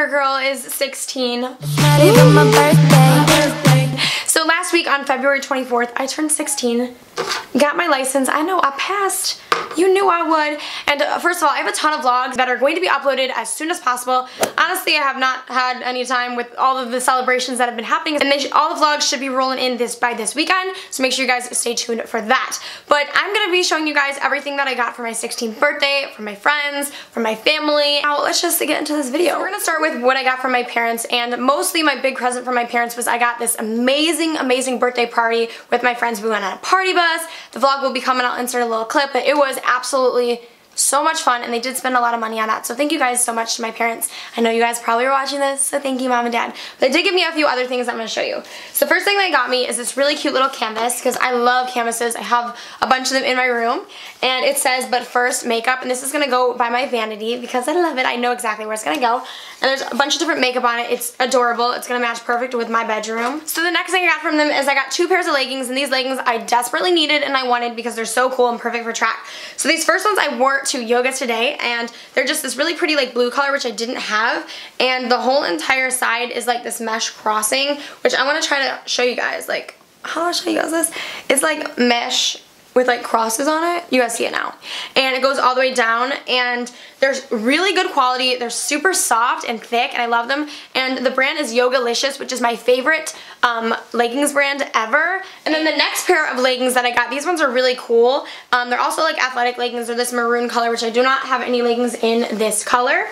Your girl is 16. Not even my birthday. So last week on February 24th, I turned 16, got my license. I know, I passed. You knew I would. And first of all, I have a ton of vlogs that are going to be uploaded as soon as possible. Honestly, I have not had any time with all of the celebrations that have been happening, and all the vlogs should be rolling in by this weekend, so make sure you guys stay tuned for that. But I'm going to be showing you guys everything that I got for my 16th birthday, from my friends, from my family. Now, let's just get into this video. So we're going to start with what I got from my parents, and mostly my big present from my parents was I got this amazing birthday party with my friends. We went on a party bus. The vlog will be coming, I'll insert a little clip, but it was absolutely so much fun, and they did spend a lot of money on that. So thank you guys so much to my parents. I know you guys probably are watching this, so thank you, Mom and Dad. But they did give me a few other things I'm going to show you. So the first thing they got me is this really cute little canvas, because I love canvases. I have a bunch of them in my room, and it says, "But first, makeup," and this is going to go by my vanity because I love it. I know exactly where it's going to go. And there's a bunch of different makeup on it. It's adorable. It's going to match perfect with my bedroom. So the next thing I got from them is I got 2 pairs of leggings, and these leggings I desperately needed and I wanted because they're so cool and perfect for track. So these first ones I wore to yoga today, and they're just this really pretty like blue color, which I didn't have, and the whole entire side is like this mesh crossing, which I want to try to show you guys. Like, how do I show you guys this? It's like mesh with like crosses on it. You guys see it now. And it goes all the way down, and they're really good quality. They're super soft and thick, and I love them. And the brand is Yogalicious, which is my favorite leggings brand ever. And then the next pair of leggings that I got, these ones are really cool. They're also like athletic leggings. They're this maroon color, which I do not have any leggings in this color.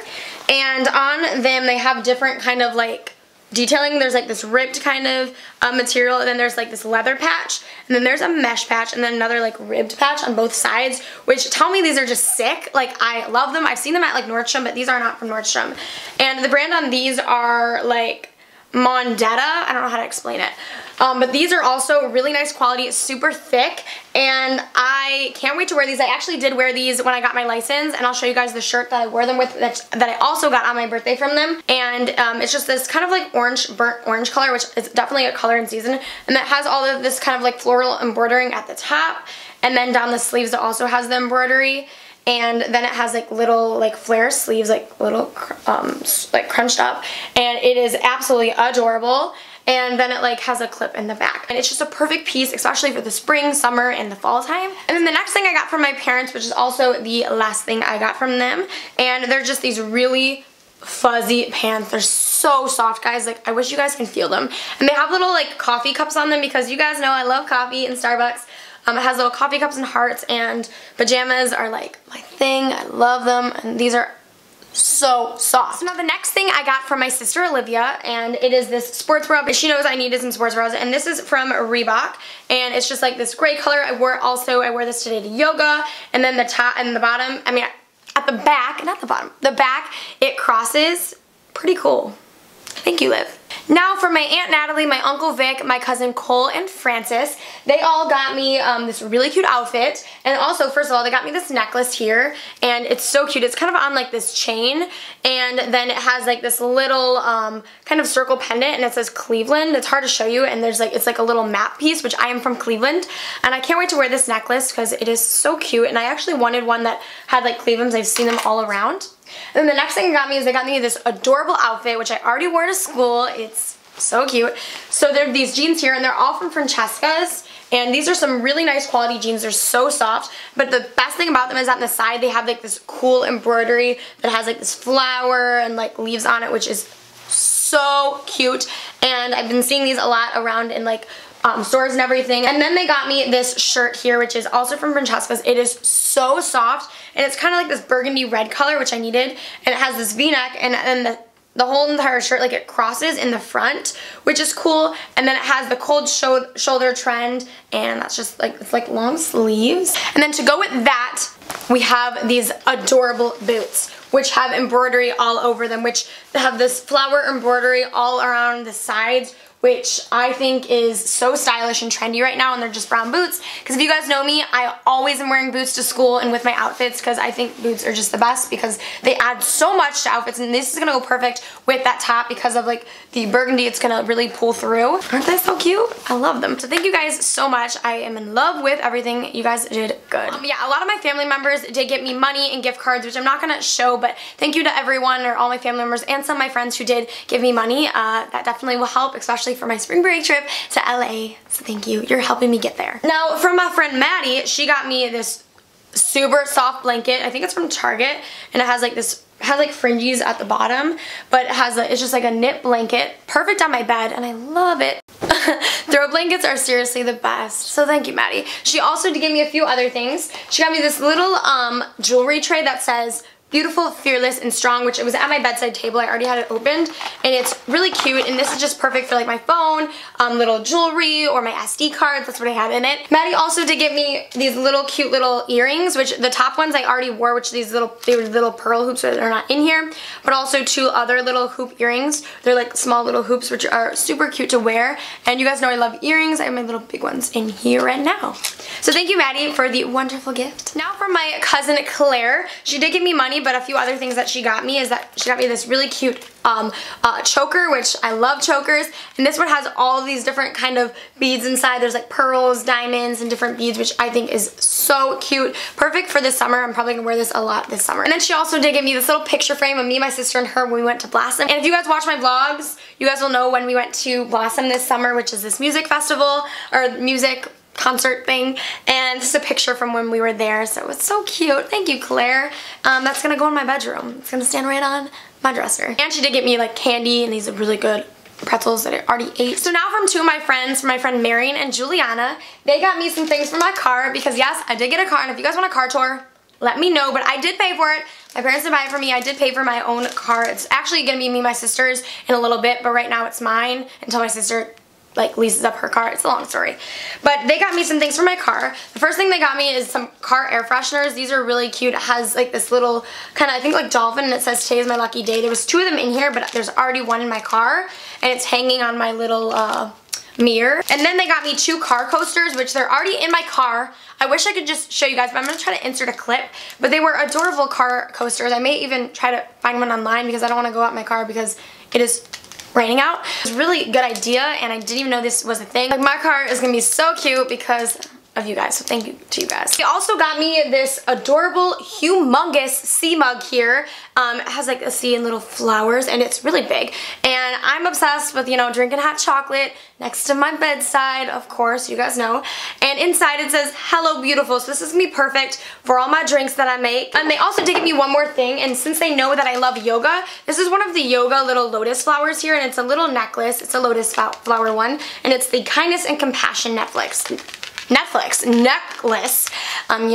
And on them, they have different kind of like detailing. There's like this ripped kind of material, and then there's like this leather patch, and then there's a mesh patch, and then another like ribbed patch on both sides, which tell me these are just sick. Like, I love them. I've seen them at like Nordstrom, but these are not from Nordstrom. And the brand on these are like Mondetta. I don't know how to explain it. But these are also really nice quality, super thick, and I can't wait to wear these. I actually did wear these when I got my license, and I'll show you guys the shirt that I wore them with that I also got on my birthday from them. And it's just this kind of like burnt orange color, which is definitely a color in season, and that has all of this kind of like floral embroidering at the top, and then down the sleeves it also has the embroidery. And then it has like little like flare sleeves, like little like crunched up, and it is absolutely adorable. And then it like has a clip in the back, and it's just a perfect piece, especially for the spring, summer, and the fall time. And then the next thing I got from my parents, which is also the last thing I got from them, and they're just these really fuzzy pants. They're so soft, guys. Like, I wish you guys can feel them. And they have little like coffee cups on them, because you guys know I love coffee in Starbucks. It has little coffee cups and hearts, and pajamas are like my thing. I love them, and these are so soft. So now the next thing I got from my sister Olivia, and it is this sports bra. She knows I needed some sports bras, and this is from Reebok, and it's just like this gray color. I wore this today to yoga, and then the top and the bottom, I mean at the back, not the bottom, the back, it crosses. Pretty cool. Thank you, Liv. Now for my Aunt Natalie, my Uncle Vic, my cousin Cole, and Francis, they all got me this really cute outfit. And also, first of all, they got me this necklace here, and it's so cute. It's kind of on like this chain, and then it has like this little kind of circle pendant, and it says Cleveland. It's hard to show you, and there's like, it's like a little map piece, which I am from Cleveland, and I can't wait to wear this necklace because it is so cute. And I actually wanted one that had like Clevelands. I've seen them all around. And then the next thing they got me is they got me this adorable outfit, which I already wore to school. It's so cute. So there are these jeans here, and they're all from Francesca's, and these are some really nice quality jeans. They're so soft, but the best thing about them is on the side they have like this cool embroidery that has like this flower and like leaves on it, which is so cute. And I've been seeing these a lot around in like stores and everything. And then they got me this shirt here, which is also from Francesca's. It is so soft, and it's kind of like this burgundy red color, which I needed, and it has this v-neck, and then the whole entire shirt, like, it crosses in the front, which is cool. And then it has the cold shoulder trend, and that's just like, it's like long sleeves. And then to go with that, we have these adorable boots, which have embroidery all over them, which have this flower embroidery all around the sides, which I think is so stylish and trendy right now, and they're just brown boots. Because if you guys know me, I always am wearing boots to school and with my outfits, because I think boots are just the best because they add so much to outfits, and this is gonna go perfect with that top because of like the burgundy. It's gonna really pull through. Aren't they so cute? I love them. So thank you guys so much. I am in love with everything. You guys did good. Yeah, a lot of my family members did get me money and gift cards, which I'm not gonna show, but thank you to everyone or all my family members and some of my friends who did give me money. That definitely will help, especially for my spring break trip to LA. So thank you. You're helping me get there. Now, from my friend Maddie, she got me this super soft blanket. I think it's from Target, and it has like this, has like fringes at the bottom, but it has it's just like a knit blanket, perfect on my bed, and I love it. Throw blankets are seriously the best. So thank you, Maddie. She also did give me a few other things. She got me this little jewelry tray that says beautiful, fearless, and strong, which it was at my bedside table. I already had it opened, and it's really cute, and this is just perfect for like my phone, little jewelry, or my SD cards. That's what I have in it. Maddie also did give me these little cute little earrings, which the top ones I already wore, which they were little pearl hoops, so they're not in here, but also two other little hoop earrings. They're like small little hoops, which are super cute to wear, and you guys know I love earrings. I have my little big ones in here right now. So thank you, Maddie, for the wonderful gift. Now from my cousin Claire, she did give me money, but a few other things that she got me is that she got me this really cute choker, which I love chokers, and this one has all of these different kind of beads inside. There's like pearls, diamonds, and different beads, which I think is so cute. Perfect for this summer. I'm probably gonna wear this a lot this summer. And then she also did give me this little picture frame of me, my sister, and her when we went to Blossom. And if you guys watch my vlogs, you guys will know when we went to Blossom this summer, which is this music festival, or music concert thing, and this is a picture from when we were there, so it's so cute. Thank you, Claire. That's gonna go in my bedroom. It's gonna stand right on my dresser. And she did get me like candy and these really good pretzels that I already ate. So now from two of my friends, from my friend Marion and Juliana, they got me some things for my car, because yes, I did get a car, and if you guys want a car tour, let me know, but I did pay for it. My parents did buy it for me. I did pay for my own car. It's actually gonna be me and my sister's in a little bit, but right now it's mine until my sister like leases up her car. It's a long story. But they got me some things for my car. The first thing they got me is some car air fresheners. These are really cute. It has like this little kind of, I think like dolphin, and it says today is my lucky day. There was two of them in here, but there's already one in my car, and it's hanging on my little mirror. And then they got me two car coasters, which they're already in my car. I wish I could just show you guys, but I'm going to try to insert a clip. But they were adorable car coasters. I may even try to find one online, because I don't want to go out in my car because it is raining out. It was a really good idea, and I didn't even know this was a thing. Like, my car is gonna be so cute because of you guys, so thank you to you guys. They also got me this adorable, humongous sea mug here. It has like a sea and little flowers, and it's really big. And I'm obsessed with, you know, drinking hot chocolate next to my bedside, of course, you guys know. And inside it says, hello beautiful, so this is gonna be perfect for all my drinks that I make. And they also did give me one more thing, and since they know that I love yoga, this is one of the yoga little lotus flowers here, and it's a little necklace. It's a lotus flower one, and it's the Kindness and Compassion necklace. You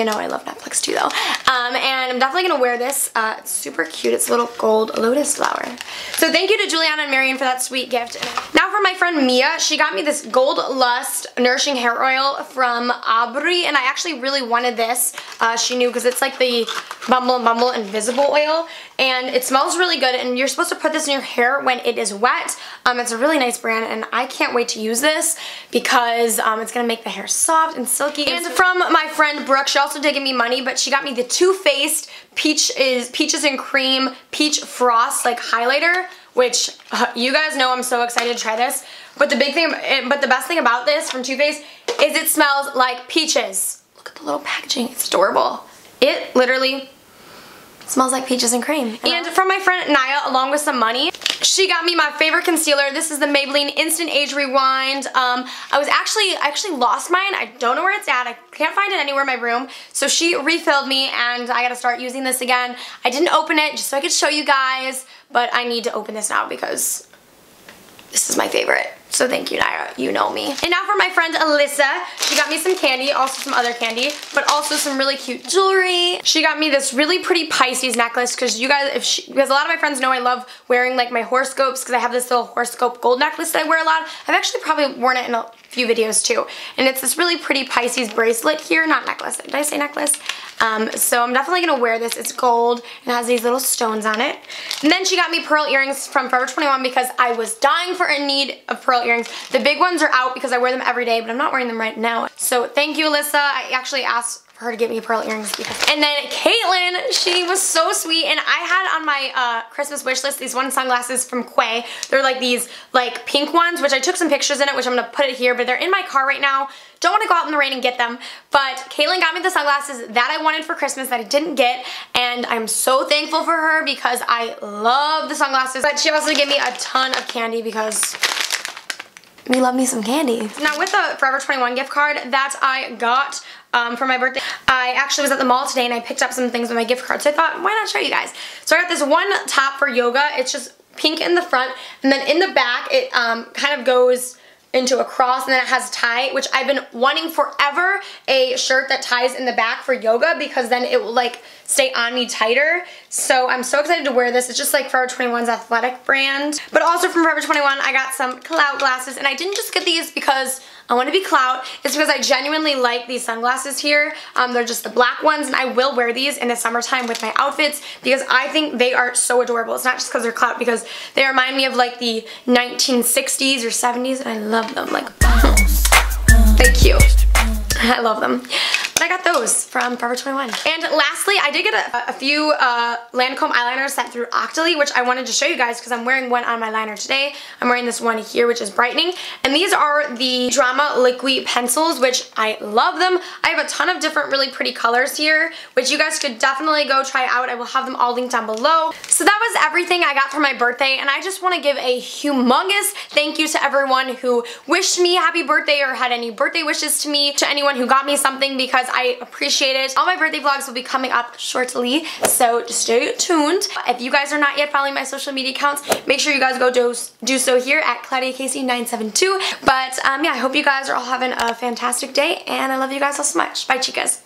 know I love Netflix too though. And I'm definitely gonna wear this. It's super cute. It's a little gold lotus flower. So thank you to Juliana and Marion for that sweet gift. Now for my friend Mia, she got me this Gold Lust Nourishing Hair Oil from Aubrey, and I actually really wanted this. She knew, because it's like the Bumble and Bumble Invisible Oil, and it smells really good, and you're supposed to put this in your hair when it is wet. It's a really nice brand, and I can't wait to use this because it's gonna make the hair soft and silky. And from my friend Brooke, she also did give me money, but she got me the Too Faced Peaches and Cream Peach Frost like highlighter, which you guys know I'm so excited to try this. But the best thing about this from Too Faced is it smells like peaches. Look at the little packaging, it's adorable. It literally smells like peaches and cream. And from my friend Naya, along with some money, she got me my favorite concealer. This is the Maybelline Instant Age Rewind. I actually lost mine. I don't know where it's at. I can't find it anywhere in my room. So she refilled me, and I gotta start using this again. I didn't open it just so I could show you guys, but I need to open this now because this is my favorite. So thank you, Naira. You know me. And now for my friend Alyssa. She got me some candy, also some other candy, but also some really cute jewelry. She got me this really pretty Pisces necklace, because you guys, because a lot of my friends know I love wearing like my horoscopes, because I have this little horoscope gold necklace that I wear a lot. I've actually probably worn it in a few videos too. And it's this really pretty Pisces bracelet here, not necklace. Did I say necklace? So I'm definitely gonna wear this. It's gold and has these little stones on it. And then she got me pearl earrings from Forever 21 because I was dying for a need of pearl earrings. The big ones are out because I wear them every day, but I'm not wearing them right now. So thank you, Alyssa. I actually asked for her to get me pearl earrings. And then Caitlin, she was so sweet, and I had on my Christmas wish list these one sunglasses from Quay. They're like these like pink ones, which I took some pictures in it, which I'm gonna put it here, but they're in my car right now. Don't want to go out in the rain and get them, but Caitlin got me the sunglasses that I wanted for Christmas that I didn't get, and I'm so thankful for her because I love the sunglasses. But she also gave me a ton of candy because we love me some candy. Now with the Forever 21 gift card that I got for my birthday, I actually was at the mall today and I picked up some things with my gift card, so I thought, why not show you guys? So I got this one top for yoga. It's just pink in the front, and then in the back it kind of goes into a cross, and then it has a tie, which I've been wanting forever, a shirt that ties in the back for yoga, because then it will like stay on me tighter. So I'm so excited to wear this. It's just like Forever 21's athletic brand. But also from Forever 21, I got some clout glasses, and I didn't just get these because I want to be clout. It's because I genuinely like these sunglasses here. They're just the black ones, and I will wear these in the summertime with my outfits because I think they are so adorable. It's not just because they're clout, because they remind me of like the 1960s or 70s, and I love them. Like, they're cute. I love them. But I got those from Forever 21. And lastly, I did get a few Lancome eyeliners sent through Octoly, which I wanted to show you guys because I'm wearing one on my liner today. I'm wearing this one here, which is brightening. And these are the Drama Liquid pencils, which I love them. I have a ton of different really pretty colors here, which you guys could definitely go try out. I will have them all linked down below. So that was everything I got for my birthday, and I just want to give a humongous thank you to everyone who wished me happy birthday or had any birthday wishes to me, to anyone who got me something, because I appreciate it. All my birthday vlogs will be coming up shortly, so just stay tuned. If you guys are not yet following my social media accounts, make sure you guys go do so here at ClaudiaCasey972. But yeah, I hope you guys are all having a fantastic day, and I love you guys all so much. Bye, chicas.